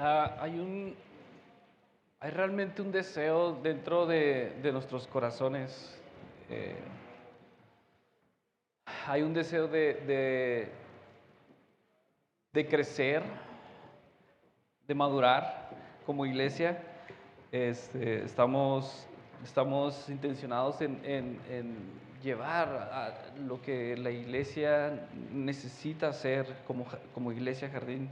Hay realmente un deseo dentro de nuestros corazones. eh, Hay un deseo de crecer, de madurar como iglesia. Estamos intencionados en llevar a lo que la iglesia necesita hacer como iglesia jardín.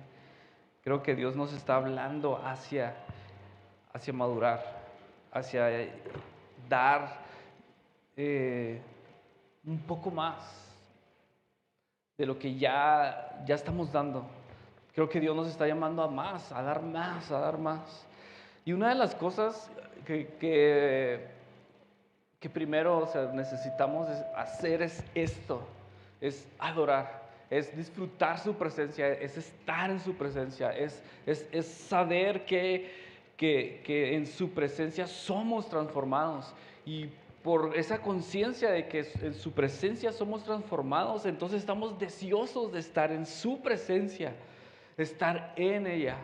Creo que Dios nos está hablando hacia madurar, hacia dar eh, un poco más de lo que ya estamos dando. Creo que Dios nos está llamando a más, a dar más, a dar más. Y una de las cosas que primero, o sea, necesitamos hacer es esto, es adorar, es disfrutar su presencia, es estar en su presencia, es saber que en su presencia somos transformados. Y por esa conciencia de que en su presencia somos transformados, entonces estamos deseosos de estar en su presencia, estar en ella.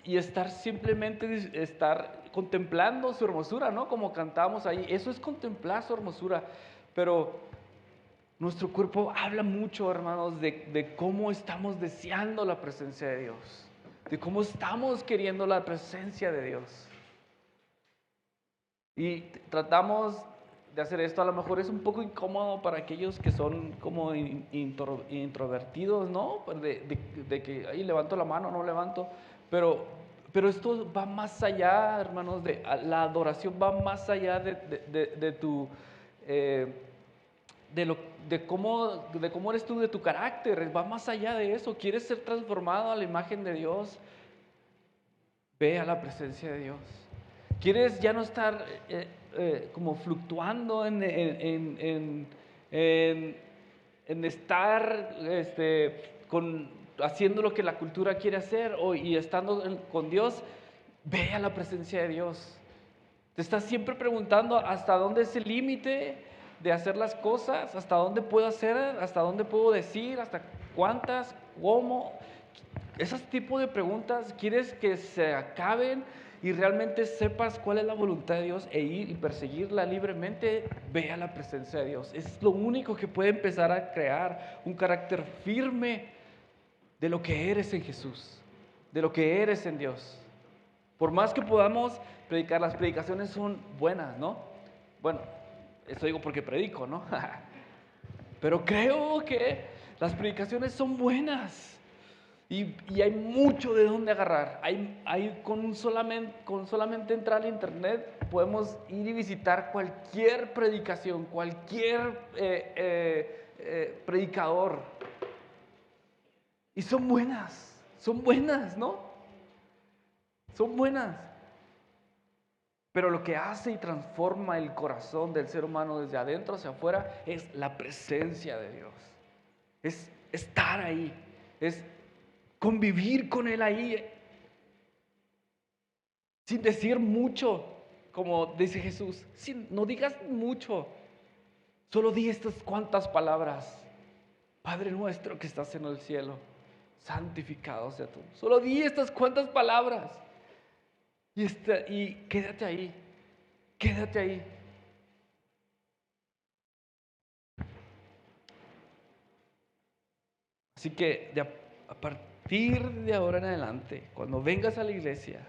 Y estar simplemente estar contemplando su hermosura, ¿no? Como cantamos ahí, eso es contemplar su hermosura. Pero nuestro cuerpo habla mucho, hermanos, de cómo estamos deseando la presencia de Dios, de cómo estamos queriendo la presencia de Dios. Y tratamos de hacer esto, a lo mejor es un poco incómodo para aquellos que son como introvertidos, ¿no? De que ahí levanto la mano, no levanto, pero, pero esto va más allá, hermanos, la adoración va más allá de tu... eh, de, lo, de cómo eres tú, de tu carácter, va más allá de eso. ¿Quieres ser transformado a la imagen de Dios? Ve a la presencia de Dios. ¿Quieres ya no estar como fluctuando en, en estar haciendo lo que la cultura quiere hacer y estando con Dios? Ve a la presencia de Dios. Te estás siempre preguntando hasta dónde es el límite de hacer las cosas, hasta dónde puedo hacer, hasta dónde puedo decir, hasta cuántas, cómo. Esos tipos de preguntas quieres que se acaben y realmente sepas cuál es la voluntad de Dios e ir y perseguirla libremente. Ve a la presencia de Dios. Es lo único que puede empezar a crear un carácter firme de lo que eres en Jesús, de lo que eres en Dios. Por más que podamos predicar, las predicaciones son buenas, ¿no? Bueno, esto digo porque predico, ¿no? Pero creo que las predicaciones son buenas. Y hay mucho de dónde agarrar. Con solamente entrar al internet podemos ir y visitar cualquier predicación, cualquier predicador. Y son buenas, ¿no? Son buenas. Pero lo que hace y transforma el corazón del ser humano desde adentro hacia afuera es la presencia de Dios. Es estar ahí, es convivir con Él ahí, sin decir mucho, como dice Jesús. No digas mucho, solo di estas cuantas palabras. Padre nuestro que estás en el cielo, santificado sea tú. Solo di estas cuantas palabras y quédate ahí, quédate ahí. Así que a partir de ahora en adelante, cuando vengas a la iglesia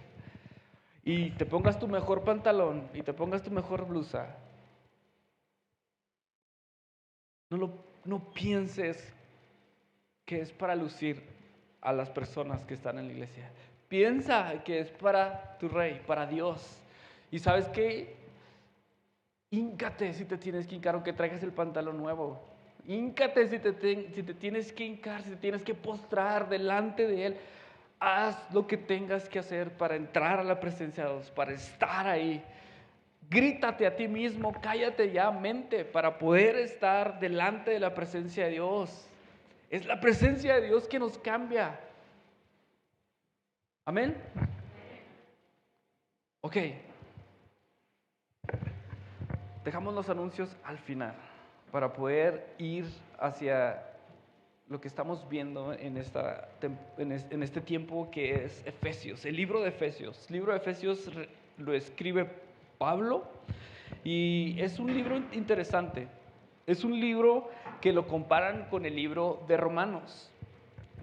y te pongas tu mejor pantalón y te pongas tu mejor blusa, no pienses que es para lucir a las personas que están en la iglesia. Piensa que es para tu rey, para Dios. Y sabes qué, híncate si te tienes que hincar, aunque traigas el pantalón nuevo. Híncate si te tienes que hincar, si te tienes que postrar delante de Él. Haz lo que tengas que hacer para entrar a la presencia de Dios, para estar ahí. Grítate a ti mismo, cállate ya, mente, para poder estar delante de la presencia de Dios. Es la presencia de Dios que nos cambia. Amén. Ok, dejamos los anuncios al final para poder ir hacia lo que estamos viendo en este tiempo que es Efesios, el libro de Efesios. El libro de Efesios lo escribe Pablo y es un libro interesante. Es un libro que lo comparan con el libro de Romanos.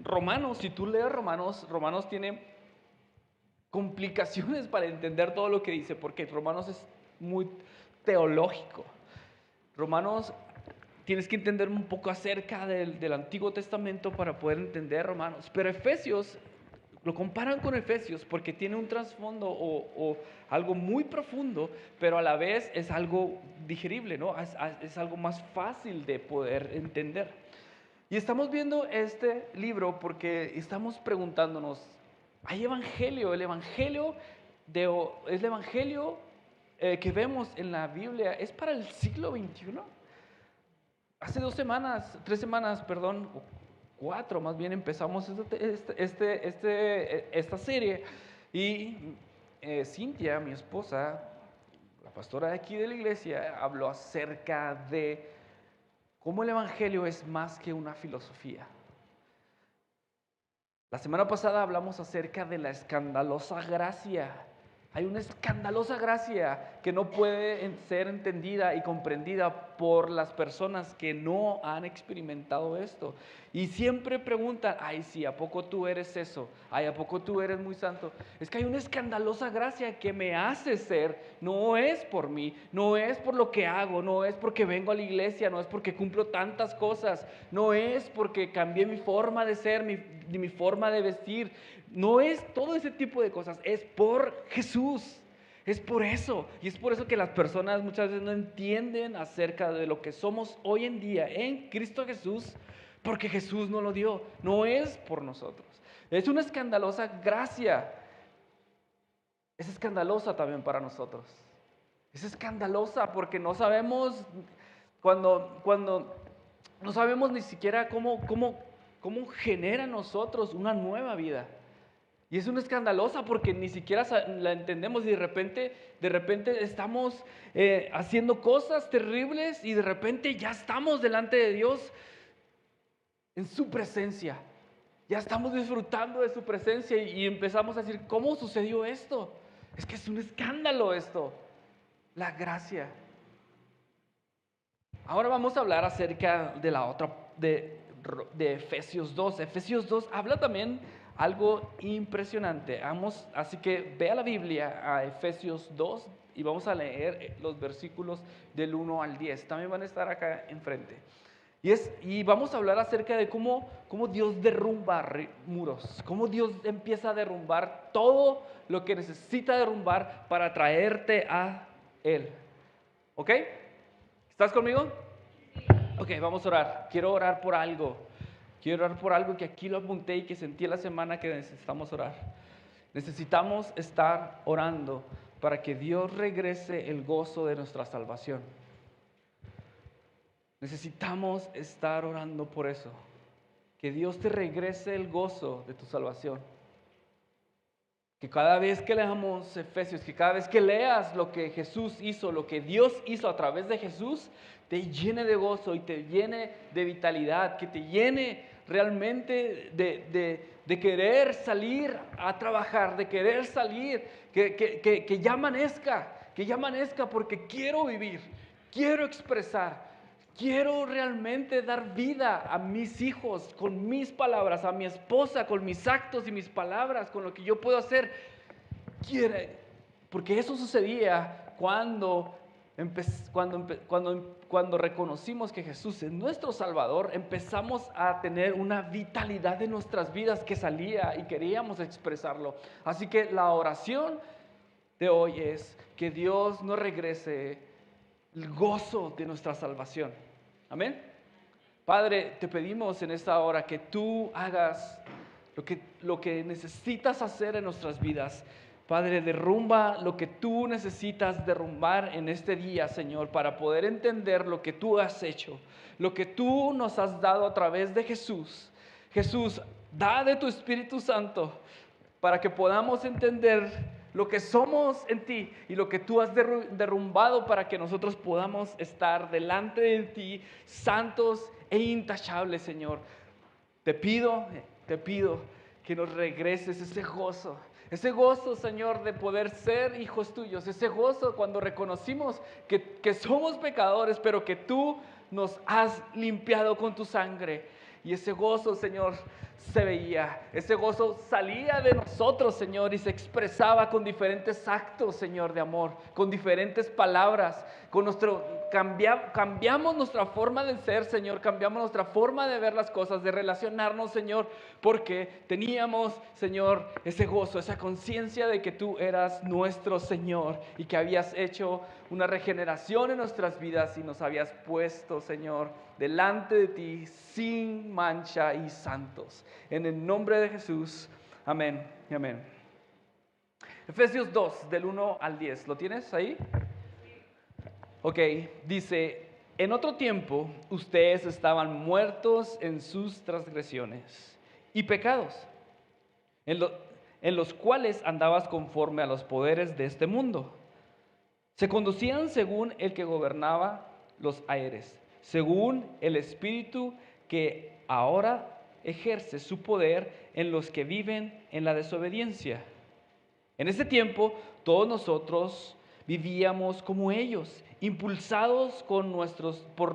Romanos, si tú lees Romanos tiene complicaciones para entender todo lo que dice, porque Romanos es muy teológico. Romanos, tienes que entender un poco acerca del Antiguo Testamento para poder entender Romanos. Pero Efesios, lo comparan con Efesios porque tiene un trasfondo o algo muy profundo, pero a la vez es algo digerible, ¿no? Es algo más fácil de poder entender. Y estamos viendo este libro porque estamos preguntándonos, ¿hay evangelio? El evangelio que vemos en la Biblia es para el siglo XXI. Hace 3 semanas, perdón, o 4 más bien, empezamos esta serie y Cintia, mi esposa, la pastora de aquí de la iglesia, habló acerca de cómo el evangelio es más que una filosofía. La semana pasada hablamos acerca de la escandalosa gracia. Hay una escandalosa gracia que no puede ser entendida y comprendida por las personas que no han experimentado esto. Y siempre preguntan, ay, sí, ¿a poco tú eres eso? Ay, ¿a poco tú eres muy santo? Es que hay una escandalosa gracia que me hace ser, no es por mí, no es por lo que hago, no es porque vengo a la iglesia, no es porque cumplo tantas cosas, no es porque cambié mi forma de ser, mi forma de vestir. No es todo ese tipo de cosas, es por Jesús, es por eso. Y es por eso que las personas muchas veces no entienden acerca de lo que somos hoy en día en Cristo Jesús, porque Jesús nos lo dio, no es por nosotros. Es una escandalosa gracia, es escandalosa también para nosotros. Es escandalosa porque no sabemos, cuando no sabemos ni siquiera cómo genera en nosotros una nueva vida. Y es una escandalosa porque ni siquiera la entendemos y de repente estamos haciendo cosas terribles y de repente ya estamos delante de Dios en su presencia. Ya estamos disfrutando de su presencia y empezamos a decir, ¿cómo sucedió esto? Es que es un escándalo esto, la gracia. Ahora vamos a hablar acerca de la otra, de Efesios 2. Efesios 2 habla también algo impresionante. Así que ve a la Biblia, a Efesios 2, y vamos a leer los versículos del 1 al 10. También van a estar acá enfrente. Y vamos a hablar acerca de cómo Dios derrumba muros, cómo Dios empieza a derrumbar todo lo que necesita derrumbar para traerte a Él. ¿Ok? ¿Estás conmigo? Ok, vamos a orar. Quiero orar por algo. Quiero orar por algo que aquí lo apunté y que sentí la semana que necesitamos orar. Necesitamos estar orando para que Dios regrese el gozo de nuestra salvación. Necesitamos estar orando por eso. Que Dios te regrese el gozo de tu salvación. Que cada vez que leamos Efesios, que cada vez que leas lo que Jesús hizo, lo que Dios hizo a través de Jesús, te llene de gozo y te llene de vitalidad, que te llene realmente de querer salir a trabajar, de querer salir, que ya amanezca porque quiero vivir, quiero expresar. Quiero realmente dar vida a mis hijos con mis palabras, a mi esposa con mis actos y mis palabras, con lo que yo puedo hacer. Porque eso sucedía cuando reconocimos que Jesús es nuestro Salvador, empezamos a tener una vitalidad en nuestras vidas que salía y queríamos expresarlo. Así que la oración de hoy es que Dios nos regrese el gozo de nuestra salvación. Amén. Padre, te pedimos en esta hora que tú hagas lo que necesitas hacer en nuestras vidas. Padre, derrumba lo que tú necesitas derrumbar en este día, Señor, para poder entender lo que tú has hecho, lo que tú nos has dado a través de Jesús. Jesús, da de tu Espíritu Santo para que podamos entender lo que somos en ti y lo que tú has derrumbado para que nosotros podamos estar delante de ti santos e intachables, Señor. Te pido que nos regreses ese gozo, Señor, de poder ser hijos tuyos, ese gozo cuando reconocimos que somos pecadores, pero que tú nos has limpiado con tu sangre. Y ese gozo, Señor, se veía, ese gozo salía de nosotros, Señor, y se expresaba con diferentes actos, Señor, de amor, con diferentes palabras, cambiamos nuestra forma de ser, Señor, cambiamos nuestra forma de ver las cosas, de relacionarnos, Señor, porque teníamos, Señor, ese gozo, esa conciencia de que tú eras nuestro Señor y que habías hecho una regeneración en nuestras vidas y nos habías puesto, Señor, delante de ti sin mancha y santos. En el nombre de Jesús, amén y amén. Efesios 2, del 1 al 10, ¿lo tienes ahí? Ok, dice, en otro tiempo ustedes estaban muertos en sus transgresiones y pecados, en los cuales andabas conforme a los poderes de este mundo. Se conducían según el que gobernaba los aires, según el espíritu que ahora ejerce su poder en los que viven en la desobediencia. En ese tiempo todos nosotros vivíamos como ellos, impulsados por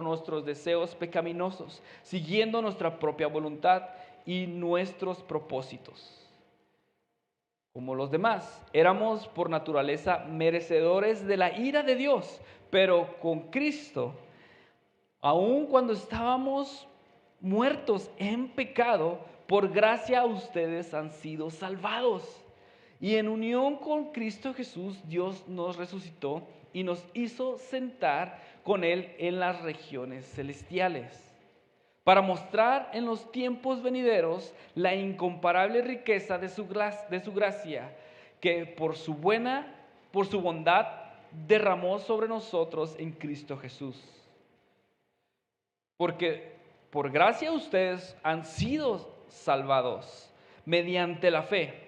nuestros deseos pecaminosos, siguiendo nuestra propia voluntad y nuestros propósitos. Como los demás, éramos por naturaleza merecedores de la ira de Dios, pero con Cristo, aun cuando estábamos muertos en pecado, por gracia ustedes han sido salvados. Y en unión con Cristo Jesús, Dios nos resucitó y nos hizo sentar con Él en las regiones celestiales, para mostrar en los tiempos venideros la incomparable riqueza de su gracia, que por su bondad derramó sobre nosotros en Cristo Jesús. Porque por gracia ustedes han sido salvados mediante la fe.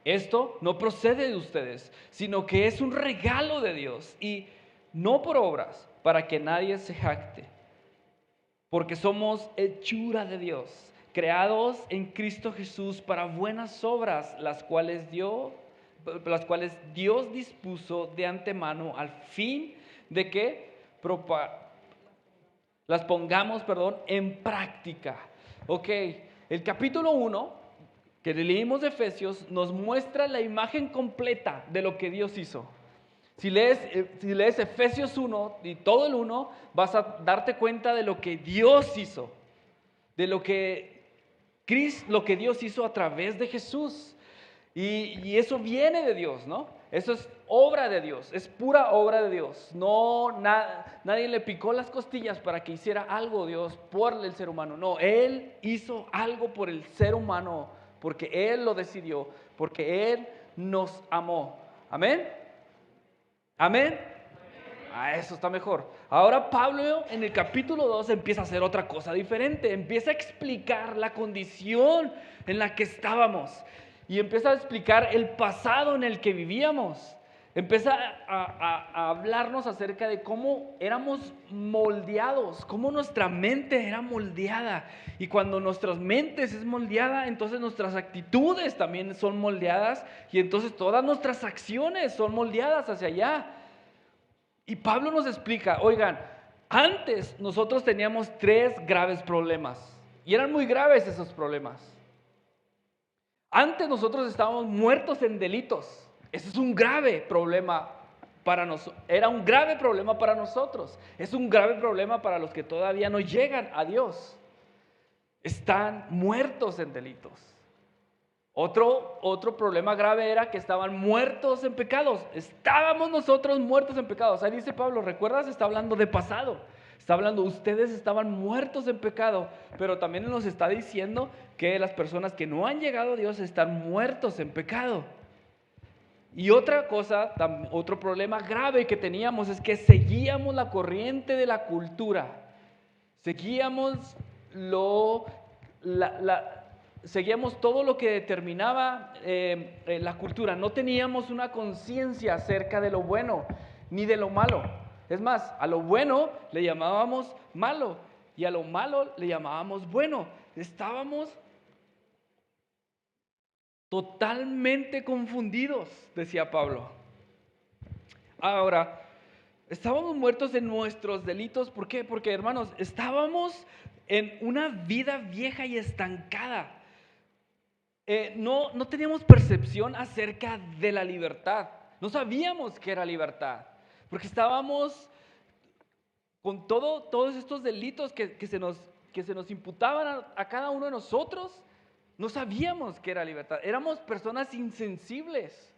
Esto no procede de ustedes, sino que es un regalo de Dios y no por obras, para que nadie se jacte. Porque somos hechura de Dios, creados en Cristo Jesús para buenas obras, las cuales Dios dispuso de antemano al fin de que las pongamos, en práctica. Ok, el capítulo 1 que leímos de Efesios nos muestra la imagen completa de lo que Dios hizo. Si lees Efesios 1 y todo el 1, vas a darte cuenta de lo que Dios hizo, de lo que Dios hizo a través de Jesús. Y eso viene de Dios, ¿no? Eso es obra de Dios, es pura obra de Dios. Nadie le picó las costillas para que hiciera algo Dios por el ser humano. No, Él hizo algo por el ser humano, porque Él lo decidió, porque Él nos amó. ¿Amén? ¿Amén? Eso está mejor. Ahora Pablo en el capítulo 2 empieza a hacer otra cosa diferente. Empieza a explicar la condición en la que estábamos. Y empieza a explicar el pasado en el que vivíamos. Empieza a hablarnos acerca de cómo éramos moldeados, cómo nuestra mente era moldeada. Y cuando nuestras mentes es moldeada, entonces nuestras actitudes también son moldeadas. Y entonces todas nuestras acciones son moldeadas hacia allá. Y Pablo nos explica, oigan, antes nosotros teníamos 3 graves problemas. Y eran muy graves esos problemas. Antes nosotros estábamos muertos en delitos. Ese es un grave problema para nosotros. Era un grave problema para nosotros. Es un grave problema para los que todavía no llegan a Dios. Están muertos en delitos. Otro problema grave era que estaban muertos en pecados. Estábamos nosotros muertos en pecados. Ahí dice Pablo, ¿recuerdas? Está hablando de pasado. Está hablando, ustedes estaban muertos en pecado, pero también nos está diciendo que las personas que no han llegado a Dios están muertos en pecado. Y otra cosa, otro problema grave que teníamos es que seguíamos la corriente de la cultura. Seguíamos seguíamos todo lo que determinaba la cultura. No teníamos una conciencia acerca de lo bueno ni de lo malo. Es más, a lo bueno le llamábamos malo y a lo malo le llamábamos bueno. Estábamos totalmente confundidos, decía Pablo. Ahora, estábamos muertos en nuestros delitos. ¿Por qué? Porque, hermanos, estábamos en una vida vieja y estancada. No teníamos percepción acerca de la libertad. No sabíamos qué era libertad. Porque estábamos con todos estos delitos que se nos imputaban a cada uno de nosotros. No sabíamos qué era libertad. Éramos personas insensibles,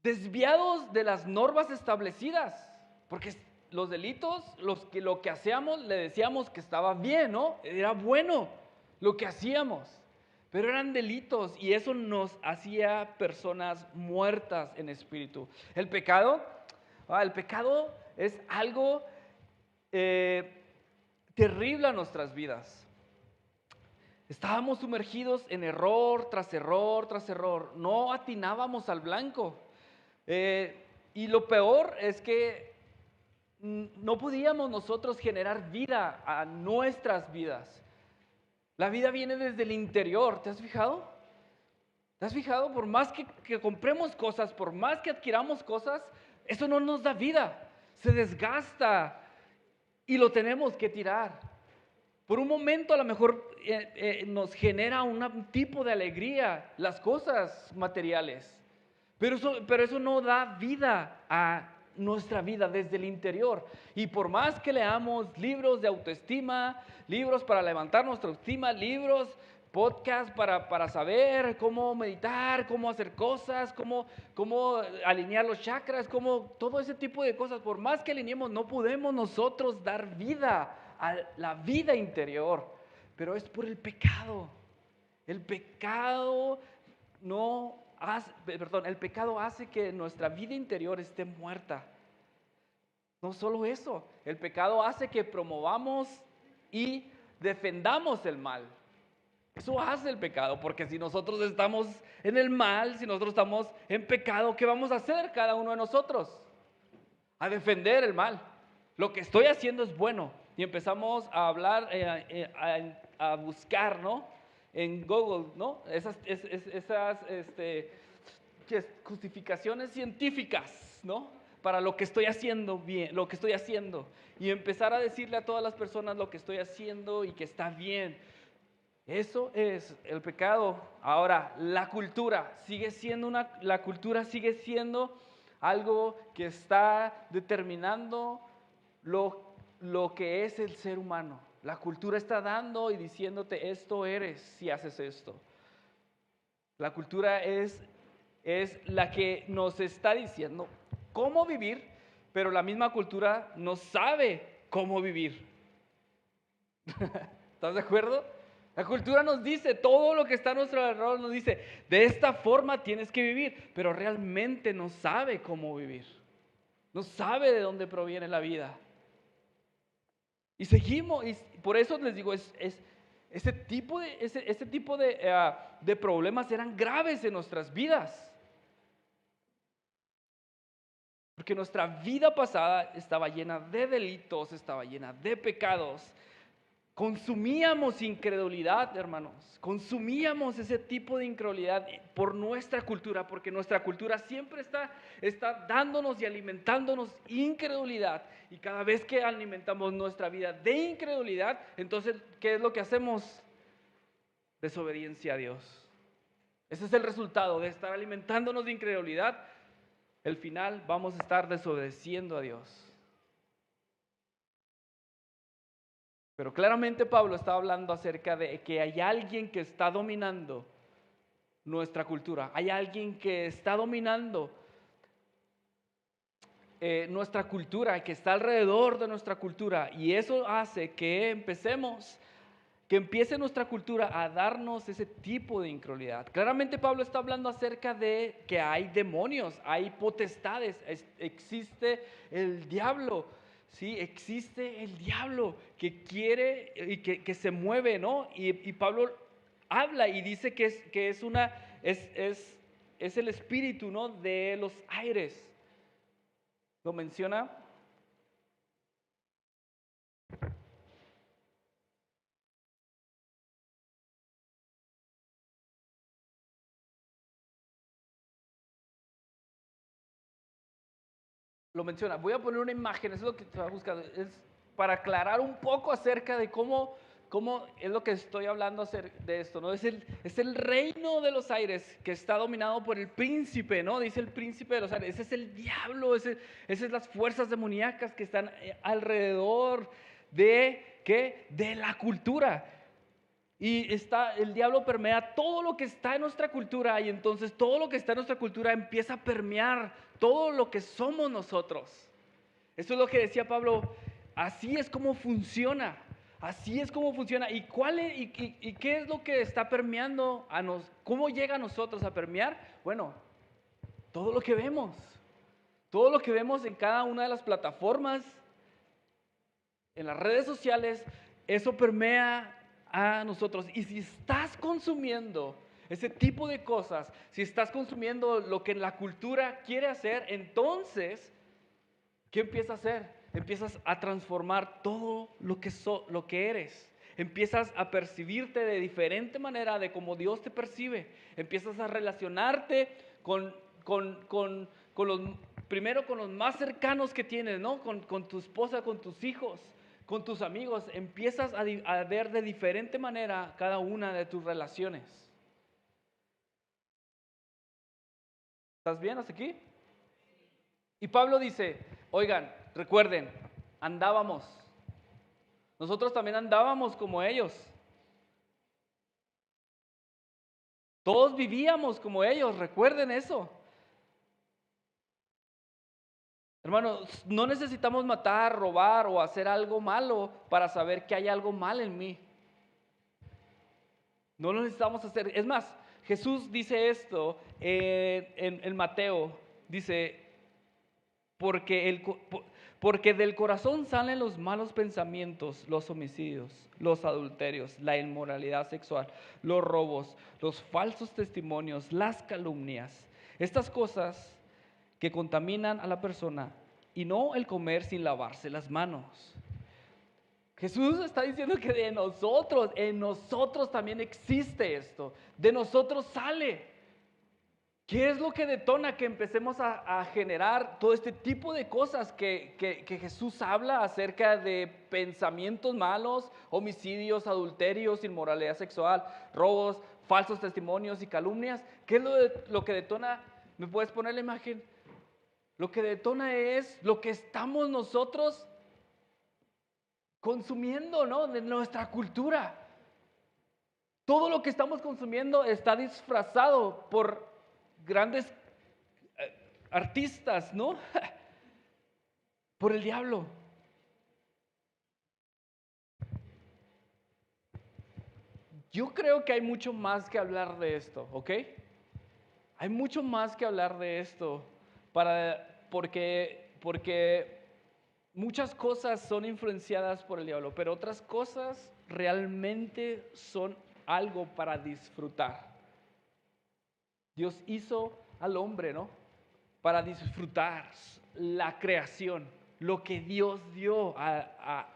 desviados de las normas establecidas, porque los delitos, lo que hacíamos, le decíamos que estaba bien, ¿no? Era bueno lo que hacíamos, pero eran delitos y eso nos hacía personas muertas en espíritu. El pecado es algo terrible a nuestras vidas. Estábamos sumergidos en error tras error tras error, no atinábamos al blanco. Y lo peor es que no podíamos nosotros generar vida a nuestras vidas. La vida viene desde el interior, ¿te has fijado? ¿Te has fijado? Por más que compremos cosas, por más que adquiramos cosas, eso no nos da vida, se desgasta y lo tenemos que tirar. Por un momento a lo mejor nos genera un tipo de alegría las cosas materiales. Pero eso no da vida a nuestra vida desde el interior. Y por más que leamos libros de autoestima, libros para levantar nuestra autoestima, libros, podcasts para saber cómo meditar, cómo hacer cosas, cómo alinear los chakras, todo ese tipo de cosas, por más que alineemos, no podemos nosotros dar vida a la vida interior. Pero es por el pecado. El pecado el pecado hace que nuestra vida interior esté muerta. No solo eso, el pecado hace que promovamos y defendamos el mal. Eso hace el pecado, porque si nosotros estamos en el mal, si nosotros estamos en pecado, ¿qué vamos a hacer cada uno de nosotros? A defender el mal. Lo que estoy haciendo es bueno. Y empezamos a hablar, a buscar, ¿no? En Google, ¿no? Esas justificaciones científicas, ¿no? Para lo que estoy haciendo bien, lo que estoy haciendo. Y empezar a decirle a todas las personas lo que estoy haciendo y que está bien. Eso es el pecado. Ahora, la cultura sigue siendo algo que está determinando lo que es el ser humano. La cultura está dando y diciéndote esto eres si haces esto. La cultura es la que nos está diciendo cómo vivir, pero la misma cultura no sabe cómo vivir. ¿Estás de acuerdo? La cultura nos dice, todo lo que está a nuestro alrededor nos dice, de esta forma tienes que vivir, pero realmente no sabe cómo vivir. No sabe de dónde proviene la vida. Y seguimos, y por eso les digo, ese tipo de problemas eran graves en nuestras vidas. Porque nuestra vida pasada estaba llena de delitos, estaba llena de pecados. Consumíamos incredulidad, hermanos. Consumíamos ese tipo de incredulidad por nuestra cultura, porque nuestra cultura siempre está dándonos y alimentándonos incredulidad. Y cada vez que alimentamos nuestra vida de incredulidad, entonces, ¿qué es lo que hacemos? Desobediencia a Dios. Ese es el resultado de estar alimentándonos de incredulidad. Al final vamos a estar desobedeciendo a Dios. Pero claramente Pablo está hablando acerca de que hay alguien que está dominando nuestra cultura. Hay alguien que está dominando nuestra cultura, que está alrededor de nuestra cultura. Y eso hace que empiece nuestra cultura a darnos ese tipo de incredulidad. Claramente Pablo está hablando acerca de que hay demonios, hay potestades, existe el diablo. Sí, existe el diablo que quiere y que se mueve, ¿no? Y Pablo habla y dice que es el espíritu, ¿no? De los aires. Lo menciona. lo menciona. Voy a poner una imagen, eso es lo que estaba buscando. Es para aclarar un poco acerca de cómo es lo que estoy hablando de esto, ¿no? Es el reino de los aires que está dominado por el príncipe, ¿no? Dice el príncipe de los aires. Ese es el diablo, esas son las fuerzas demoníacas que están alrededor de, ¿qué? De la cultura. Y el diablo permea todo lo que está en nuestra cultura, y entonces todo lo que está en nuestra cultura empieza a permear todo lo que somos nosotros. Eso es lo que decía Pablo, así es como funciona, así es como funciona. ¿Y qué es lo que está permeando cómo llega a nosotros a permear? Bueno, todo lo que vemos en cada una de las plataformas, en las redes sociales, eso permea a nosotros. Y si estás consumiendo ese tipo de cosas, si estás consumiendo lo que la cultura quiere hacer, entonces, ¿qué empieza a hacer? Empiezas a transformar todo lo que eres. Empiezas a percibirte de diferente manera de como Dios te percibe. Empiezas a relacionarte primero con los más cercanos que tienes, ¿no? Con tu esposa, con tus hijos, con tus amigos. Empiezas a ver de diferente manera cada una de tus relaciones. ¿Estás bien hasta aquí? Y Pablo dice, oigan, recuerden, nosotros también andábamos como ellos. Todos vivíamos como ellos, recuerden eso. Hermanos, no necesitamos matar, robar o hacer algo malo para saber que hay algo mal en mí. No lo necesitamos hacer. Es más, Jesús dice esto en Mateo. Dice, porque del corazón salen los malos pensamientos, los homicidios, los adulterios, la inmoralidad sexual, los robos, los falsos testimonios, las calumnias. Estas cosas que contaminan a la persona, y no el comer sin lavarse las manos. Jesús está diciendo que en nosotros también existe esto, de nosotros sale. ¿Qué es lo que detona que empecemos a generar todo este tipo de cosas que Jesús habla acerca de pensamientos malos, homicidios, adulterios, inmoralidad sexual, robos, falsos testimonios y calumnias? ¿Qué es lo que detona? ¿Me puedes poner la imagen? Lo que detona es lo que estamos nosotros consumiendo, ¿no? De nuestra cultura. Todo lo que estamos consumiendo está disfrazado por grandes artistas, ¿no? Por el diablo. Yo creo que hay mucho más que hablar de esto, ¿ok? Hay mucho más que hablar de esto porque muchas cosas son influenciadas por el diablo, pero otras cosas realmente son algo para disfrutar. Dios hizo al hombre, ¿no? Para disfrutar la creación, lo que Dios dio,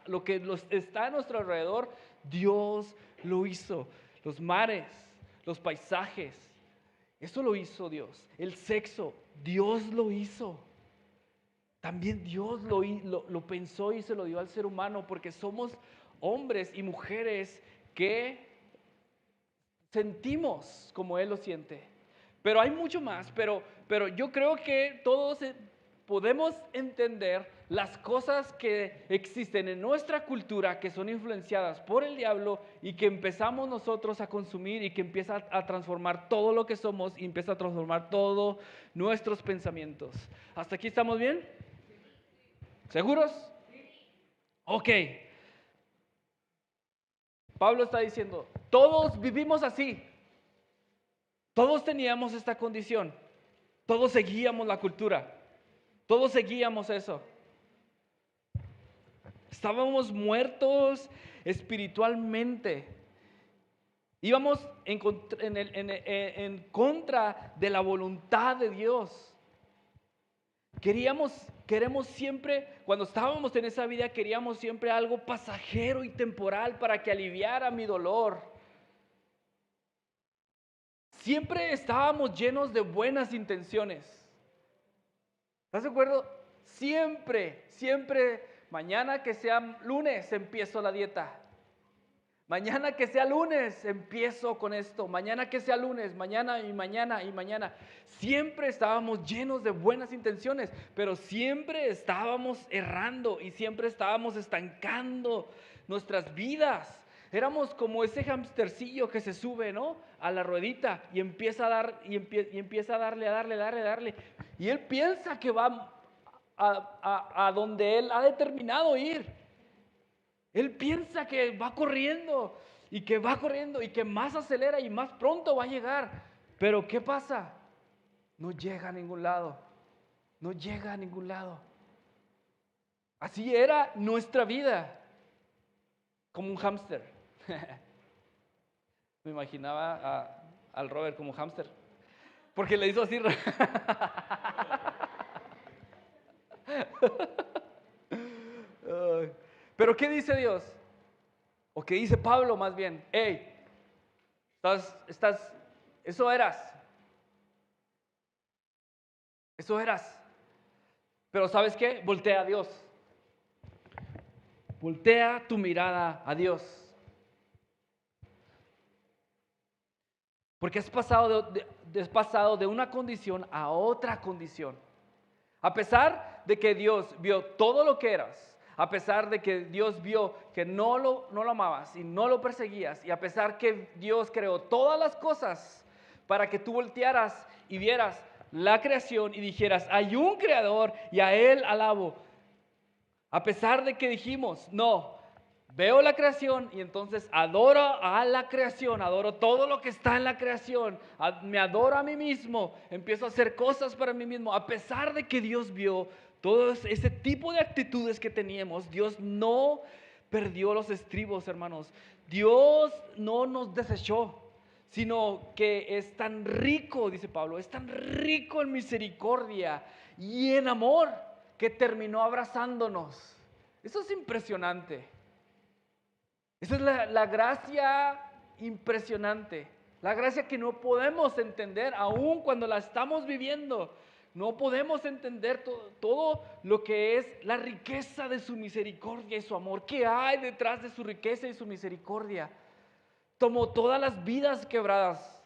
lo que está a nuestro alrededor, Dios lo hizo. Los mares, los paisajes, eso lo hizo Dios. El sexo, Dios lo hizo. También Dios lo pensó y se lo dio al ser humano, porque somos hombres y mujeres que sentimos como Él lo siente. Pero hay mucho más, pero yo creo que todos podemos entender las cosas que existen en nuestra cultura que son influenciadas por el diablo y que empezamos nosotros a consumir y que empieza a transformar todo lo que somos y empieza a transformar todos nuestros pensamientos. ¿Hasta aquí estamos bien? ¿Seguros? Ok. Pablo está diciendo, todos vivimos así. Todos teníamos esta condición, todos seguíamos la cultura, todos seguíamos eso. Estábamos muertos espiritualmente, íbamos en contra de la voluntad de Dios. Queremos siempre, cuando estábamos en esa vida, queríamos siempre algo pasajero y temporal para que aliviara mi dolor. Siempre estábamos llenos de buenas intenciones. ¿Estás de acuerdo? Siempre, siempre, mañana que sea lunes empiezo la dieta. Mañana que sea lunes empiezo con esto. Mañana que sea lunes, mañana y mañana y mañana. Siempre estábamos llenos de buenas intenciones, pero siempre estábamos errando y siempre estábamos estancando nuestras vidas. Éramos como ese hamstercillo que se sube, ¿no?, a la ruedita y empieza a dar y empieza a darle. Y él piensa que va a donde él ha determinado ir. Él piensa que va corriendo y que va corriendo y que más acelera y más pronto va a llegar. Pero ¿qué pasa? No llega a ningún lado. No llega a ningún lado. Así era nuestra vida, como un hámster. Me imaginaba al Robert como hámster, porque le hizo así. Pero ¿qué dice Dios? O qué dice Pablo más bien. Hey, eso eras. Eso eras. Pero ¿sabes qué? Voltea a Dios. Voltea tu mirada a Dios. Porque has pasado de una condición a otra condición. A pesar de que Dios vio todo lo que eras, a pesar de que Dios vio que no lo amabas y no lo perseguías, y a pesar que Dios creó todas las cosas para que tú voltearas y vieras la creación y dijeras, hay un creador y a Él alabo. A pesar de que dijimos, no, veo la creación y entonces adoro a la creación, adoro todo lo que está en la creación, me adoro a mí mismo, empiezo a hacer cosas para mí mismo. A pesar de que Dios vio todo ese tipo de actitudes que teníamos, Dios no perdió los estribos, hermanos. Dios no nos desechó, sino que es tan rico, dice Pablo, es tan rico en misericordia y en amor, que terminó abrazándonos. Eso es impresionante. Esa es la gracia impresionante. La gracia que no podemos entender aún cuando la estamos viviendo. No podemos entender todo lo que es la riqueza de su misericordia y su amor. ¿Qué hay detrás de su riqueza y su misericordia? Tomó todas las vidas quebradas.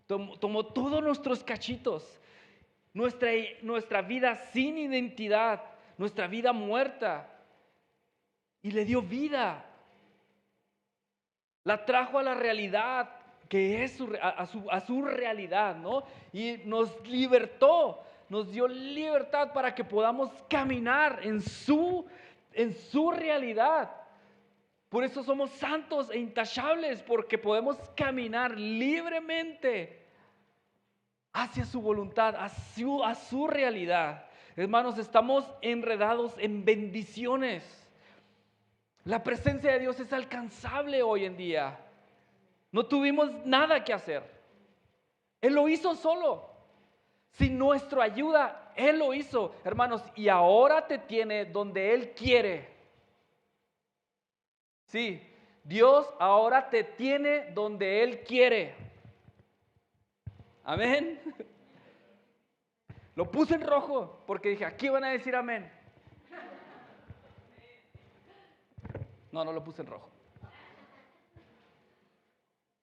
Tomó todos nuestros cachitos. Nuestra vida sin identidad, nuestra vida muerta, y le dio vida. La trajo a la realidad, que es a su realidad, ¿no? Y nos libertó, nos dio libertad para que podamos caminar en su realidad. Por eso somos santos e intachables, porque podemos caminar libremente hacia su voluntad, a su realidad. Hermanos, estamos enredados en bendiciones. La presencia de Dios es alcanzable hoy en día. No tuvimos nada que hacer. Él lo hizo solo. Sin nuestra ayuda, Él lo hizo, hermanos, y ahora te tiene donde Él quiere. Sí, Dios ahora te tiene donde Él quiere. Amén. Lo puse en rojo porque dije, aquí van a decir amén. No lo puse en rojo.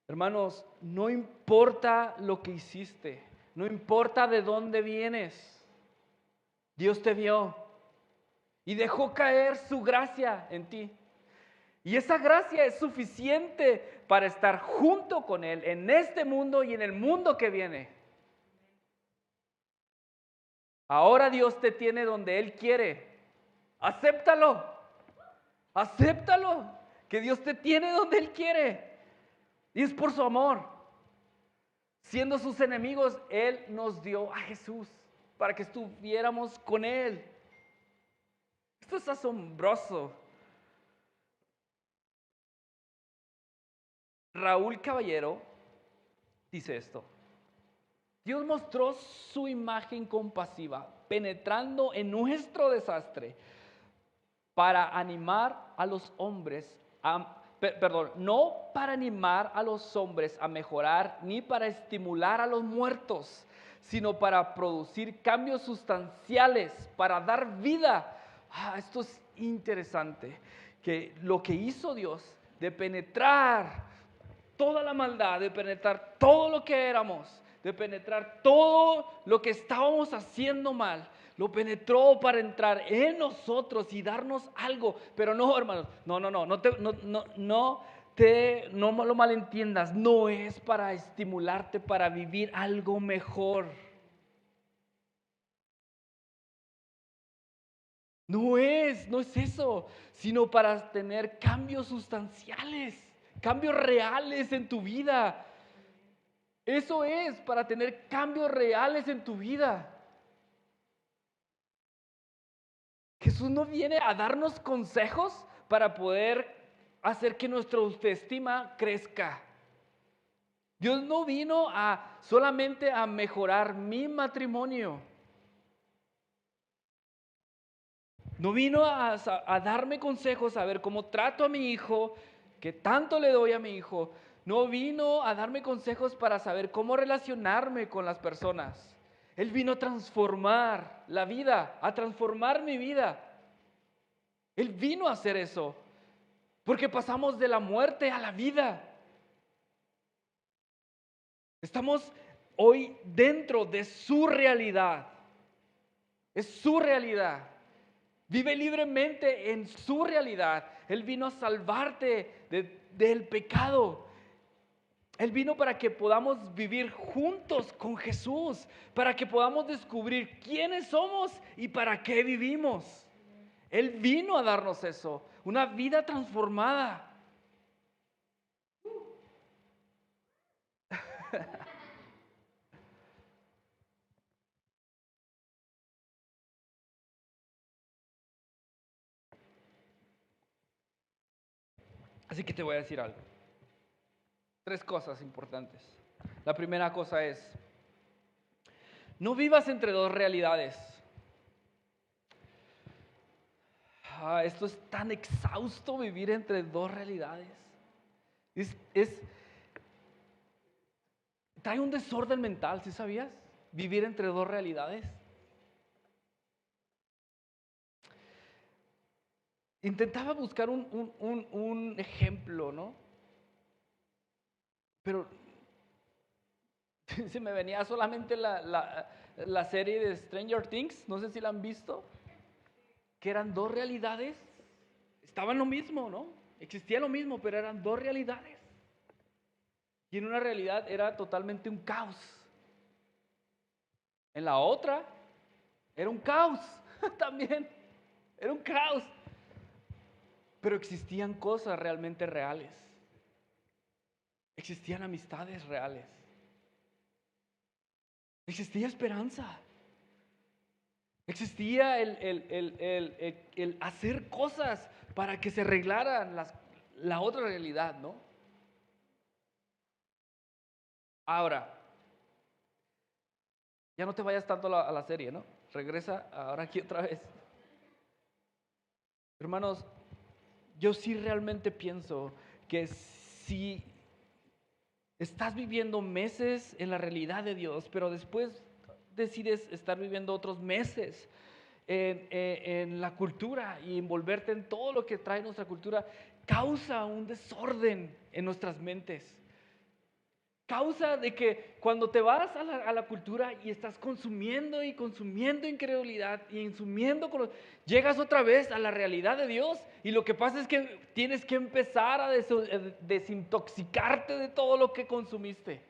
Hermanos, no importa lo que hiciste, no importa de dónde vienes, Dios te vio y dejó caer su gracia en ti. Y esa gracia es suficiente para estar junto con Él en este mundo y en el mundo que viene. Ahora Dios te tiene donde Él quiere. Acéptalo. Acéptalo. Que Dios te tiene donde Él quiere. Y es por su amor. Siendo sus enemigos, Él nos dio a Jesús para que estuviéramos con Él. Esto es asombroso. Raúl Caballero dice esto: Dios mostró su imagen compasiva penetrando en nuestro desastre para animar a los hombres no para animar a los hombres a mejorar ni para estimular a los muertos, sino para producir cambios sustanciales, para dar vida. Esto es interesante, que lo que hizo Dios de penetrar toda la maldad, de penetrar todo lo que éramos, de penetrar todo lo que estábamos haciendo mal, lo penetró para entrar en nosotros y darnos algo. Pero no, hermanos, no lo malentiendas. No es para estimularte para vivir algo mejor. No es eso, sino para tener cambios sustanciales, cambios reales en tu vida. Eso es, para tener cambios reales en tu vida. Jesús no viene a darnos consejos para poder hacer que nuestra autoestima crezca. Dios no vino solamente a mejorar mi matrimonio. No vino a darme consejos, a ver cómo trato a mi hijo, qué tanto le doy a mi hijo. No vino a darme consejos para saber cómo relacionarme con las personas. Él vino a transformar la vida, a transformar mi vida. Él vino a hacer eso, porque pasamos de la muerte a la vida. Estamos hoy dentro de su realidad. Es su realidad. Vive libremente en su realidad. Él vino a salvarte del pecado. Él vino para que podamos vivir juntos con Jesús, para que podamos descubrir quiénes somos y para qué vivimos. Él vino a darnos eso, una vida transformada. Así que te voy a decir algo. 3 cosas importantes. La primera cosa es, no vivas entre 2 realidades. Esto es tan exhausto, vivir entre 2 realidades. Trae un desorden mental, ¿sí sabías? Vivir entre 2 realidades. Intentaba buscar un ejemplo, ¿no? Pero se me venía solamente la serie de Stranger Things, no sé si la han visto, que eran 2 realidades, estaban lo mismo, ¿no? Existía lo mismo, pero eran 2 realidades. Y en una realidad era totalmente un caos. En la otra era un caos también, era un caos. Pero existían cosas realmente reales. Existían amistades reales. Existía esperanza. Existía el hacer cosas para que se arreglaran la otra realidad, ¿no? Ahora, ya no te vayas tanto a la serie, ¿no? Regresa ahora aquí otra vez. Hermanos, yo sí realmente pienso que si estás viviendo meses en la realidad de Dios, pero después decides estar viviendo otros meses en la cultura y envolverte en todo lo que trae nuestra cultura, causa un desorden en nuestras mentes. Causa de que cuando te vas a la cultura y estás consumiendo y consumiendo incredulidad y consumiendo, llegas otra vez a la realidad de Dios y lo que pasa es que tienes que empezar a desintoxicarte de todo lo que consumiste.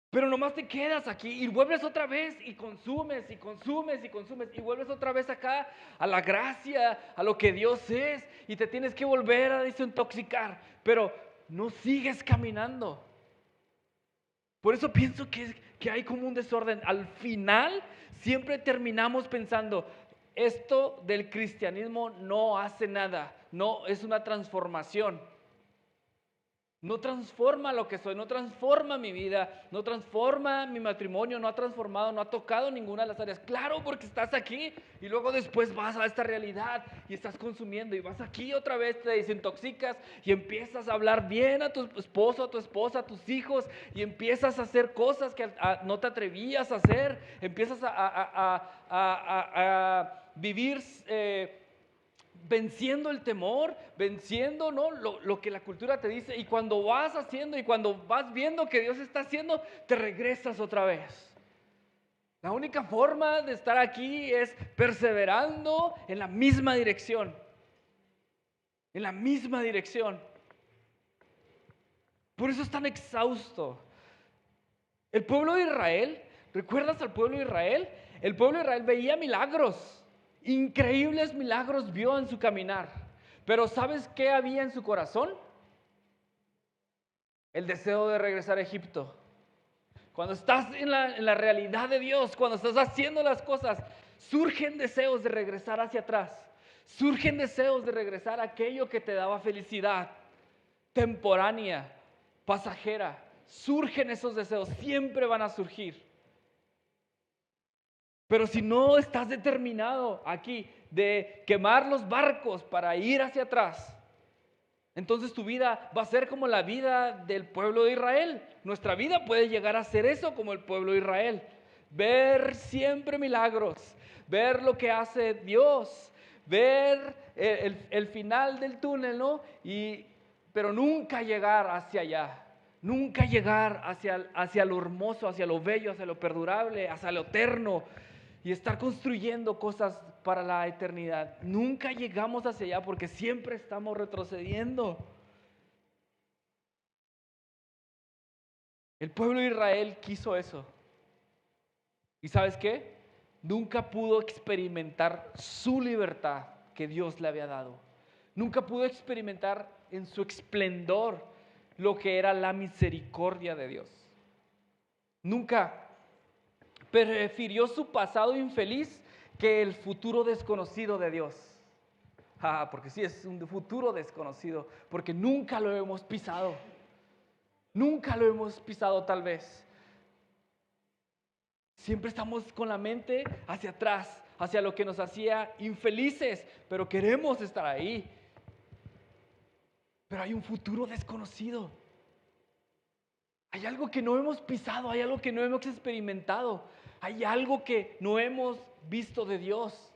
Pero nomás te quedas aquí y vuelves otra vez y consumes y consumes y consumes y vuelves otra vez acá a la gracia, a lo que Dios es, y te tienes que volver a desintoxicar, pero no sigues caminando. Por eso pienso que hay como un desorden. Al final siempre terminamos pensando, esto del cristianismo no hace nada, no es una transformación. no transforma lo que soy, no transforma mi vida, no transforma mi matrimonio, no ha transformado, no ha tocado ninguna de las áreas. Claro, porque estás aquí y luego después vas a esta realidad y estás consumiendo y vas aquí otra vez, te desintoxicas y empiezas a hablar bien a tu esposo, a tu esposa, a tus hijos y empiezas a hacer cosas que no te atrevías a hacer, empiezas a vivir venciendo el temor, venciendo, ¿no?, lo que la cultura te dice. Y cuando vas haciendo y cuando vas viendo que Dios está haciendo, te regresas otra vez. La única forma de estar aquí es perseverando en la misma dirección. En la misma dirección. Por eso es tan exhausto. El pueblo de Israel, ¿recuerdas al pueblo de Israel? El pueblo de Israel veía milagros. Increíbles milagros vio en su caminar. Pero ¿sabes qué había en su corazón? El deseo de regresar a Egipto. Cuando estás en la realidad de Dios, cuando estás haciendo las cosas, surgen deseos de regresar hacia atrás. Surgen deseos de regresar a aquello que te daba felicidad, temporánea, pasajera. Surgen esos deseos, siempre van a surgir. Pero si no estás determinado aquí de quemar los barcos para ir hacia atrás, entonces tu vida va a ser como la vida del pueblo de Israel. Nuestra vida puede llegar a ser eso como el pueblo de Israel. Ver siempre milagros, ver lo que hace Dios, ver el final del túnel, ¿no? Pero nunca llegar hacia allá. Nunca llegar hacia lo hermoso, hacia lo bello, hacia lo perdurable, hacia lo eterno. Y estar construyendo cosas para la eternidad. Nunca llegamos hacia allá porque siempre estamos retrocediendo. El pueblo de Israel quiso eso. ¿Y sabes qué? Nunca pudo experimentar su libertad que Dios le había dado. Nunca pudo experimentar en su esplendor lo que era la misericordia de Dios. Nunca. Prefirió su pasado infeliz que el futuro desconocido de Dios. Porque sí, es un futuro desconocido, porque nunca lo hemos pisado. Nunca lo hemos pisado tal vez. Siempre estamos con la mente hacia atrás, hacia lo que nos hacía infelices, pero queremos estar ahí. Pero hay un futuro desconocido. Hay algo que no hemos pisado, hay algo que no hemos experimentado, hay algo que no hemos visto de Dios.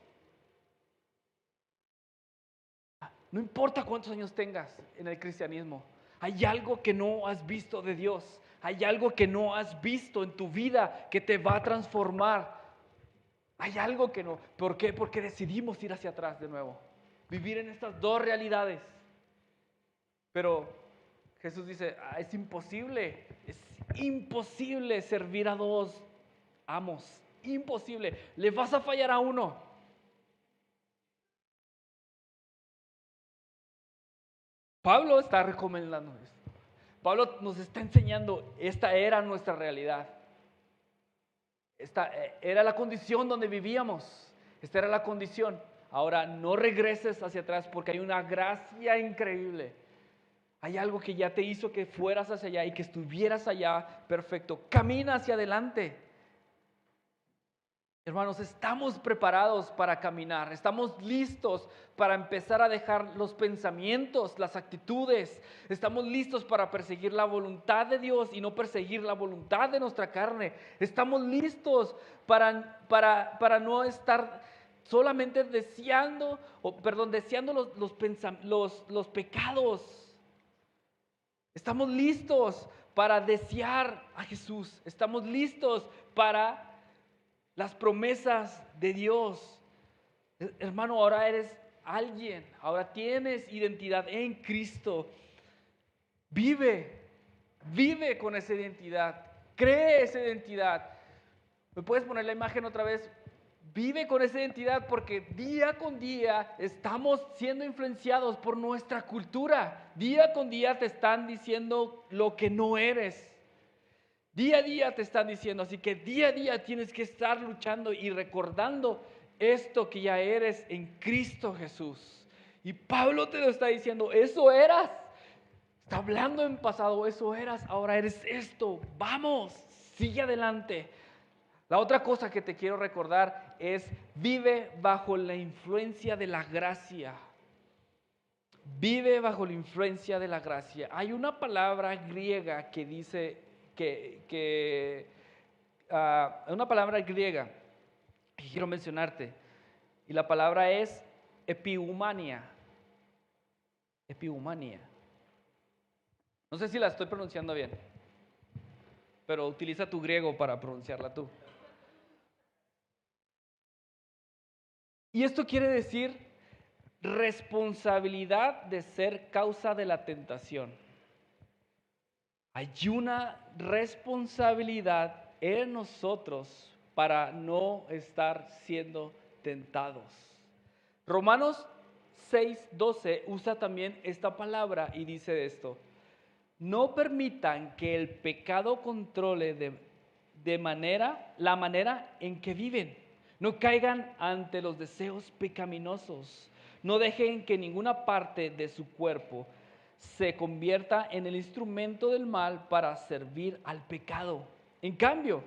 No importa cuántos años tengas en el cristianismo, hay algo que no has visto de Dios, hay algo que no has visto en tu vida que te va a transformar. Hay algo que no. ¿Por qué? Porque decidimos ir hacia atrás de nuevo, vivir en estas dos realidades. Pero Jesús dice, es imposible servir a dos amos, imposible, le vas a fallar a uno. Pablo está recomendando esto. Pablo nos está enseñando, esta era nuestra realidad. Esta era la condición donde vivíamos, esta era la condición. Ahora no regreses hacia atrás porque hay una gracia increíble. Hay algo que ya te hizo que fueras hacia allá y que estuvieras allá perfecto. Camina hacia adelante. Hermanos, estamos preparados para caminar. Estamos listos para empezar a dejar los pensamientos, las actitudes. Estamos listos para perseguir la voluntad de Dios y no perseguir la voluntad de nuestra carne. Estamos listos para no estar solamente deseando los pecados. Estamos listos para desear a Jesús. Estamos listos para las promesas de Dios. Hermano, ahora eres alguien. Ahora tienes identidad en Cristo. Vive con esa identidad. Cree esa identidad. ¿Me puedes poner la imagen otra vez? Vive con esa identidad porque día con día estamos siendo influenciados por nuestra cultura. Día con día te están diciendo lo que no eres. Día a día te están diciendo, así que día a día tienes que estar luchando y recordando esto que ya eres en Cristo Jesús. Y Pablo te lo está diciendo, eso eras. Está hablando en pasado, eso eras, ahora eres esto. Vamos, sigue adelante. La otra cosa que te quiero recordar es vive bajo la influencia de la gracia. Vive bajo la influencia de la gracia. Hay una palabra griega que dice una palabra griega que quiero mencionarte. Y la palabra es epigumania. Epigumania. No sé si la estoy pronunciando bien, pero utiliza tu griego para pronunciarla tú. Y esto quiere decir responsabilidad de ser causa de la tentación. Hay una responsabilidad en nosotros para no estar siendo tentados. Romanos 6:12 usa también esta palabra y dice esto: no permitan que el pecado controle la manera en que viven. No caigan ante los deseos pecaminosos. No dejen que ninguna parte de su cuerpo se convierta en el instrumento del mal para servir al pecado. En cambio,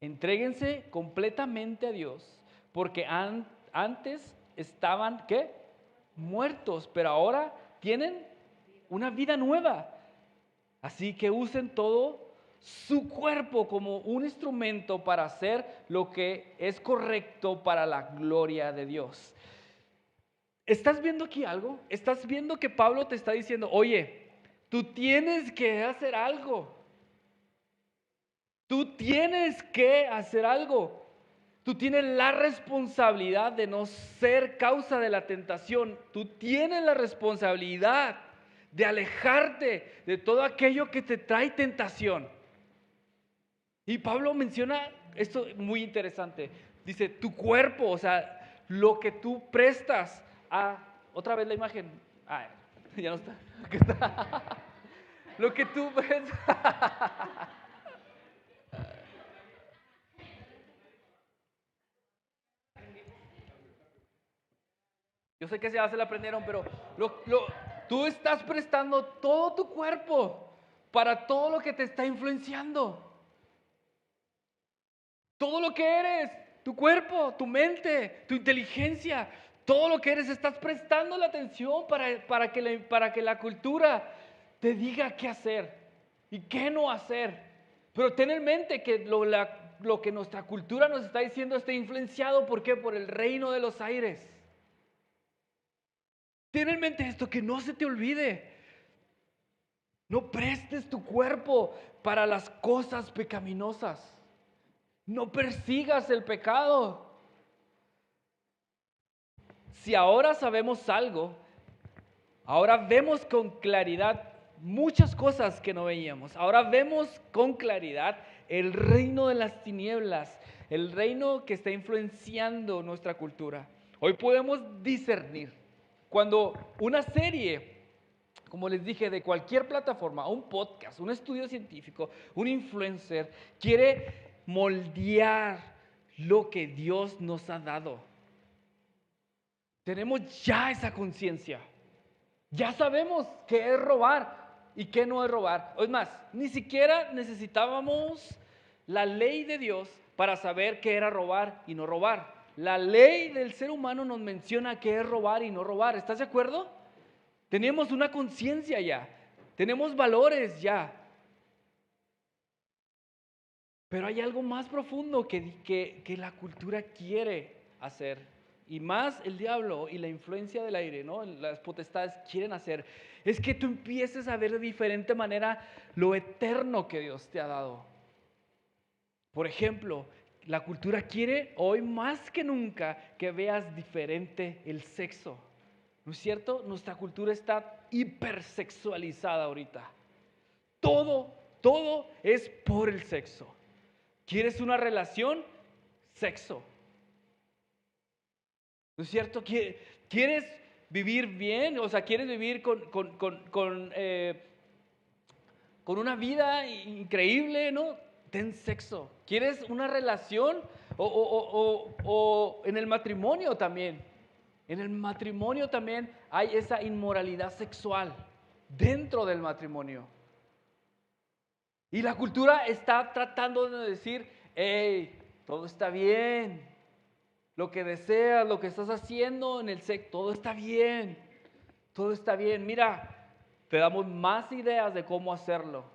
entréguense completamente a Dios, porque antes estaban, ¿qué? Muertos, pero ahora tienen una vida nueva. Así que usen todo su cuerpo como un instrumento para hacer lo que es correcto para la gloria de Dios. ¿Estás viendo aquí algo? ¿Estás viendo que Pablo te está diciendo, oye, tú tienes que hacer algo? Tú tienes que hacer algo. Tú tienes la responsabilidad de no ser causa de la tentación. Tú tienes la responsabilidad de alejarte de todo aquello que te trae tentación. Y Pablo menciona esto muy interesante. Dice, tu cuerpo, o sea, lo que tú prestas a... Otra vez la imagen. Ah, ya no está. Aquí está. Lo que tú prestas... Yo sé que ya se la aprendieron, pero tú estás prestando todo tu cuerpo para todo lo que te está influenciando. Todo lo que eres, tu cuerpo, tu mente, tu inteligencia, todo lo que eres, estás prestando la atención para que la cultura te diga qué hacer y qué no hacer. Pero ten en mente que lo que nuestra cultura nos está diciendo está influenciado, ¿por qué? Por el reino de los aires. Ten en mente esto, que no se te olvide. No prestes tu cuerpo para las cosas pecaminosas. No persigas el pecado. Si ahora sabemos algo, ahora vemos con claridad muchas cosas que no veíamos. Ahora vemos con claridad el reino de las tinieblas, el reino que está influenciando nuestra cultura. Hoy podemos discernir. Cuando una serie, como les dije, de cualquier plataforma, un podcast, un estudio científico, un influencer, quiere moldear lo que Dios nos ha dado. Tenemos ya esa conciencia. Ya sabemos qué es robar y qué no es robar. Es más, ni siquiera necesitábamos la ley de Dios para saber qué era robar y no robar. La ley del ser humano nos menciona qué es robar y no robar. ¿Estás de acuerdo? Tenemos una conciencia ya. Tenemos valores ya. Pero hay algo más profundo que la cultura quiere hacer. Y más el diablo y la influencia del aire, ¿no? Las potestades quieren hacer. Es que tú empieces a ver de diferente manera lo eterno que Dios te ha dado. Por ejemplo, la cultura quiere hoy más que nunca que veas diferente el sexo. ¿No es cierto? Nuestra cultura está hipersexualizada ahorita. Todo es por el sexo. ¿Quieres una relación? Sexo. ¿No es cierto? ¿Quieres vivir bien? O sea, ¿quieres vivir con una vida increíble? ¿No? Ten sexo. ¿Quieres una relación? O en el matrimonio también. En el matrimonio también hay esa inmoralidad sexual. dentro del matrimonio. Y la cultura está tratando de decir, hey, todo está bien. Lo que deseas, lo que estás haciendo en el sexo, todo está bien. Todo está bien. Mira, te damos más ideas de cómo hacerlo.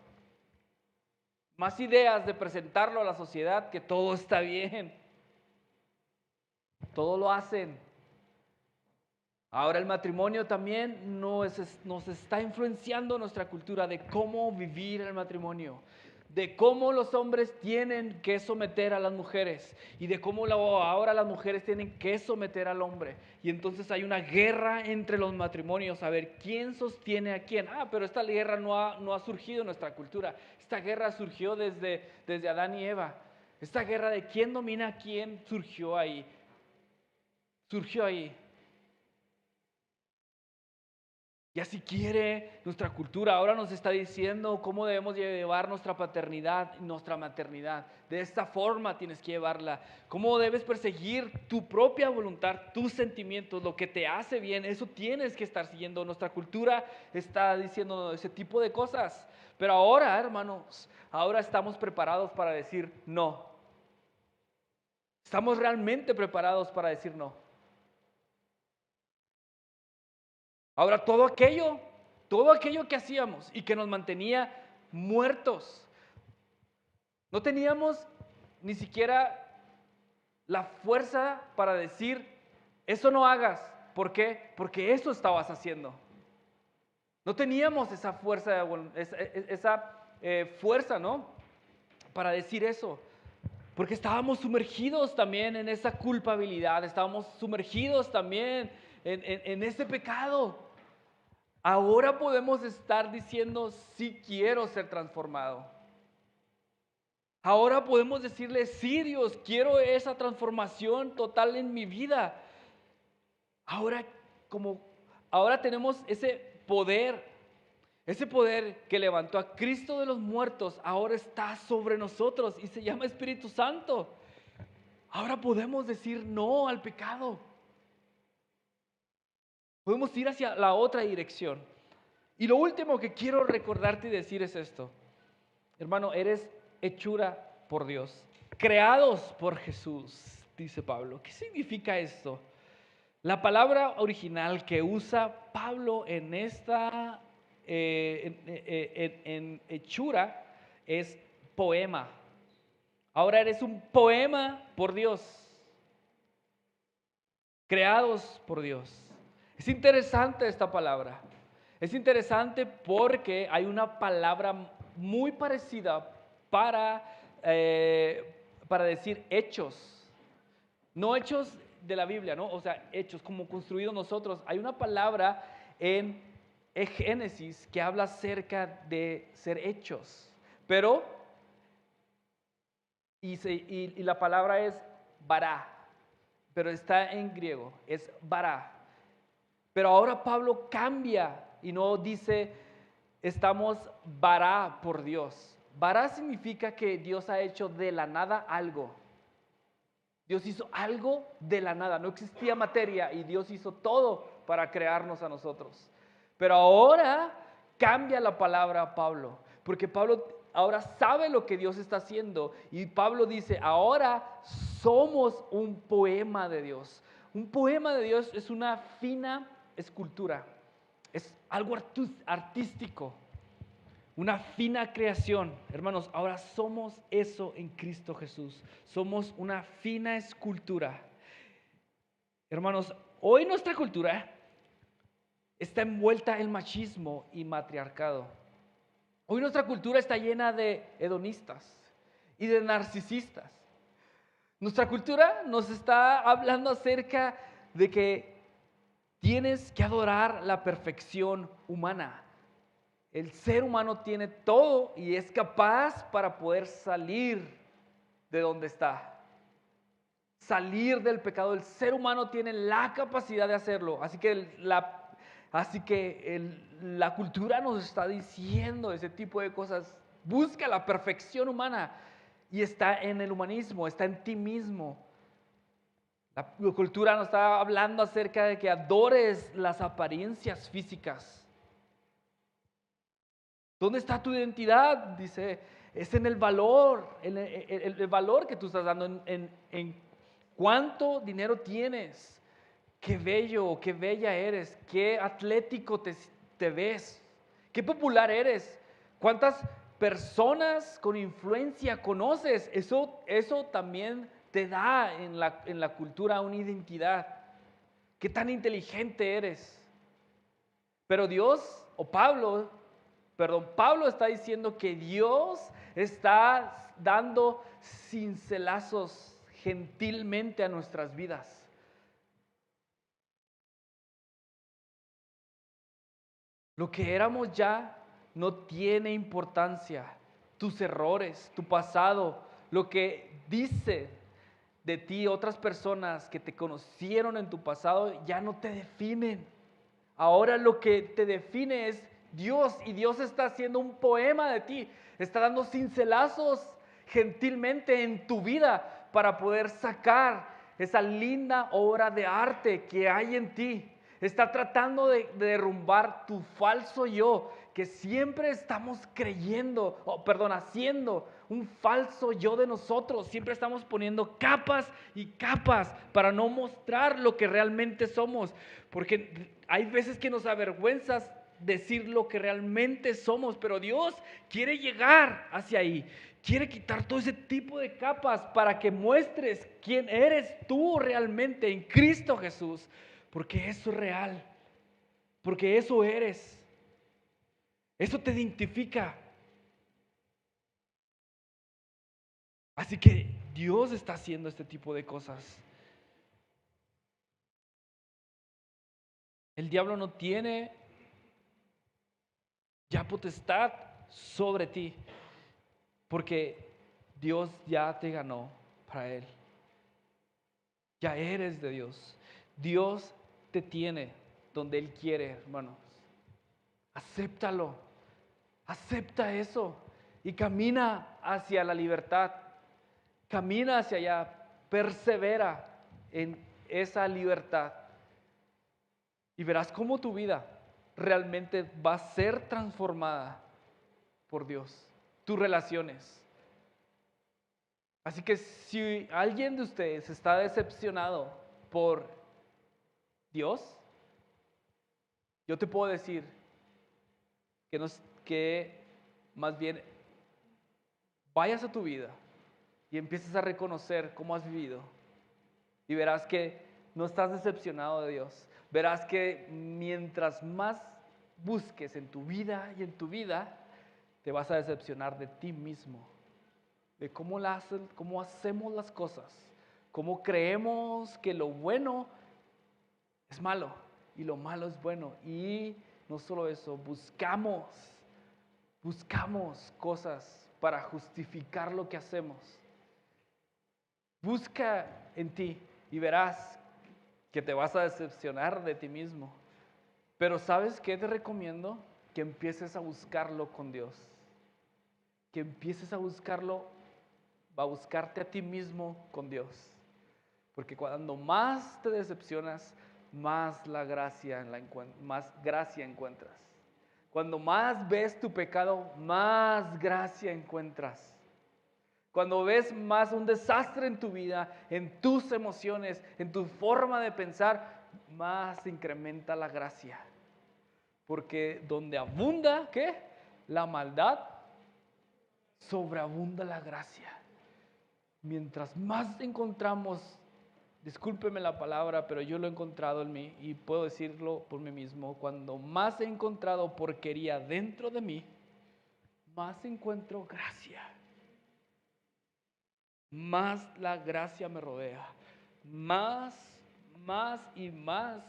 Más ideas de presentarlo a la sociedad que todo está bien. Todo lo hacen. Ahora el matrimonio también nos está influenciando nuestra cultura de cómo vivir el matrimonio, de cómo los hombres tienen que someter a las mujeres y de cómo ahora las mujeres tienen que someter al hombre. Y entonces hay una guerra entre los matrimonios, a ver quién sostiene a quién. Pero esta guerra no ha surgido en nuestra cultura. Esta guerra surgió desde Adán y Eva. Esta guerra de quién domina a quién surgió ahí. Surgió ahí. Y así quiere nuestra cultura. Ahora nos está diciendo cómo debemos llevar nuestra paternidad y nuestra maternidad. De esta forma tienes que llevarla. Cómo debes perseguir tu propia voluntad, tus sentimientos, lo que te hace bien. Eso tienes que estar siguiendo. Nuestra cultura está diciendo ese tipo de cosas. Pero ahora, hermanos, ahora estamos preparados para decir no. Estamos realmente preparados para decir no. Ahora todo aquello que hacíamos y que nos mantenía muertos, no teníamos ni siquiera la fuerza para decir, eso no hagas. ¿Por qué? Porque eso estabas haciendo. No teníamos esa fuerza, fuerza, ¿no? Para decir eso. Porque estábamos sumergidos también en esa culpabilidad, estábamos sumergidos también en ese pecado. Ahora podemos estar diciendo, sí quiero ser transformado. Ahora podemos decirle, sí Dios, quiero esa transformación total en mi vida. Ahora tenemos ese poder que levantó a Cristo de los muertos, ahora está sobre nosotros y se llama Espíritu Santo. Ahora podemos decir no al pecado. Podemos ir hacia la otra dirección. Y lo último que quiero recordarte y decir es esto. Hermano, eres hechura por Dios. Creados por Jesús, dice Pablo. ¿Qué significa esto? La palabra original que usa Pablo en esta en hechura es poema. Ahora eres un poema por Dios. Creados por Dios. Es interesante esta palabra. Es interesante porque hay una palabra muy parecida para decir hechos. No hechos de la Biblia, ¿no? O sea, hechos como construidos nosotros. Hay una palabra en Génesis que habla acerca de ser hechos. Pero, y la palabra es bará, pero está en griego, es bará. Pero ahora Pablo cambia y no dice estamos bará por Dios. Bará significa que Dios ha hecho de la nada algo. Dios hizo algo de la nada, no existía materia y Dios hizo todo para crearnos a nosotros. Pero ahora cambia la palabra Pablo, porque Pablo ahora sabe lo que Dios está haciendo y Pablo dice, ahora somos un poema de Dios. Un poema de Dios es una fina escultura, es algo artístico, una fina creación. Hermanos, ahora somos eso en Cristo Jesús. Somos una fina escultura. Hermanos, hoy nuestra cultura está envuelta en machismo y matriarcado. Hoy nuestra cultura está llena de hedonistas y de narcisistas. Nuestra cultura nos está hablando acerca de que tienes que adorar la perfección humana. El ser humano tiene todo y es capaz para poder salir de donde está. Salir del pecado. El ser humano tiene la capacidad de hacerlo. Así que la cultura nos está diciendo ese tipo de cosas. Busca la perfección humana y está en el humanismo, está en ti mismo. La cultura nos está hablando acerca de que adores las apariencias físicas. ¿Dónde está tu identidad? Dice, es en el valor, el valor que tú estás dando, en cuánto dinero tienes, qué bello, qué bella eres, qué atlético te ves, qué popular eres, cuántas personas con influencia conoces. Eso también te da en la cultura una identidad. Qué tan inteligente eres. Pero Pablo está diciendo que Dios está dando cincelazos gentilmente a nuestras vidas. Lo que éramos ya no tiene importancia. Tus errores, tu pasado, lo que dice de ti otras personas que te conocieron en tu pasado ya no te definen. Ahora lo que te define es Dios, y Dios está haciendo un poema de ti, está dando cincelazos gentilmente en tu vida para poder sacar esa linda obra de arte que hay en ti. Está tratando de derrumbar tu falso yo, que siempre estamos haciendo un falso yo de nosotros. Siempre estamos poniendo capas y capas para no mostrar lo que realmente somos. Porque hay veces que nos avergüenzas decir lo que realmente somos, pero Dios quiere llegar hacia ahí. Quiere quitar todo ese tipo de capas para que muestres quién eres tú realmente en Cristo Jesús. Porque eso es real. Porque eso eres. Eso te identifica. Así que Dios está haciendo este tipo de cosas. El diablo no tiene ya potestad sobre ti, porque Dios ya te ganó para Él. Ya eres de Dios. Dios te tiene donde Él quiere, hermanos. Acéptalo. Acepta eso y camina hacia la libertad. Camina hacia allá. Persevera en esa libertad. Y verás cómo tu vida realmente va a ser transformada por Dios. Tus relaciones. Así que si alguien de ustedes está decepcionado por Dios, yo te puedo decir que más bien vayas a tu vida y empieces a reconocer cómo has vivido. Y verás que no estás decepcionado de Dios. Verás que mientras más busques en tu vida y en tu vida, te vas a decepcionar de ti mismo. De cómo hacemos las cosas. Cómo creemos que lo bueno es malo y lo malo es bueno. Y no solo eso, buscamos cosas para justificar lo que hacemos. Busca en ti y verás que te vas a decepcionar de ti mismo. Pero ¿sabes qué te recomiendo? Que empieces a buscarlo con Dios. Que empieces a buscarlo, a buscarte a ti mismo con Dios. Porque cuando más te decepcionas, más gracia encuentras. Cuando más ves tu pecado, más gracia encuentras. Cuando ves más un desastre en tu vida, en tus emociones, en tu forma de pensar, más incrementa la gracia. Porque donde abunda, ¿qué? La maldad, sobreabunda la gracia. Mientras más encontramos, discúlpeme la palabra, pero yo lo he encontrado en mí y puedo decirlo por mí mismo, cuando más he encontrado porquería dentro de mí, más encuentro gracia. Más la gracia me rodea, más y más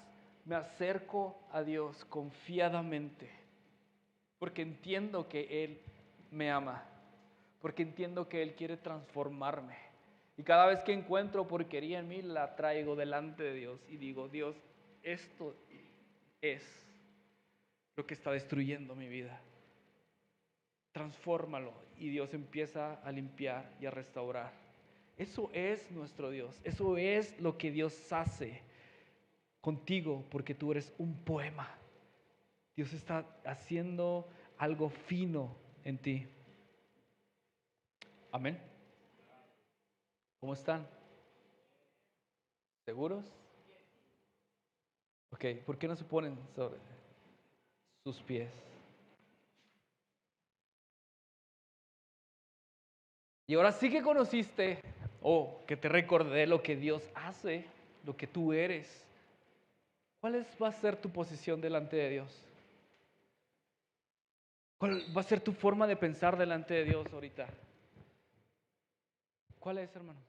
me acerco a Dios confiadamente, porque entiendo que Él me ama, porque entiendo que Él quiere transformarme. Y cada vez que encuentro porquería en mí, la traigo delante de Dios y digo, Dios, esto es lo que está destruyendo mi vida. Transfórmalo. Y Dios empieza a limpiar y a restaurar. Eso es nuestro Dios. Eso es lo que Dios hace contigo, porque tú eres un poema. Dios está haciendo algo fino en ti. Amén. ¿Cómo están? ¿Seguros? Ok, ¿por qué no se ponen sobre sus pies? Y ahora sí que conociste, o que te recordé lo que Dios hace, lo que tú eres. ¿Cuál va a ser tu posición delante de Dios? ¿Cuál va a ser tu forma de pensar delante de Dios ahorita? ¿Cuál es, hermano?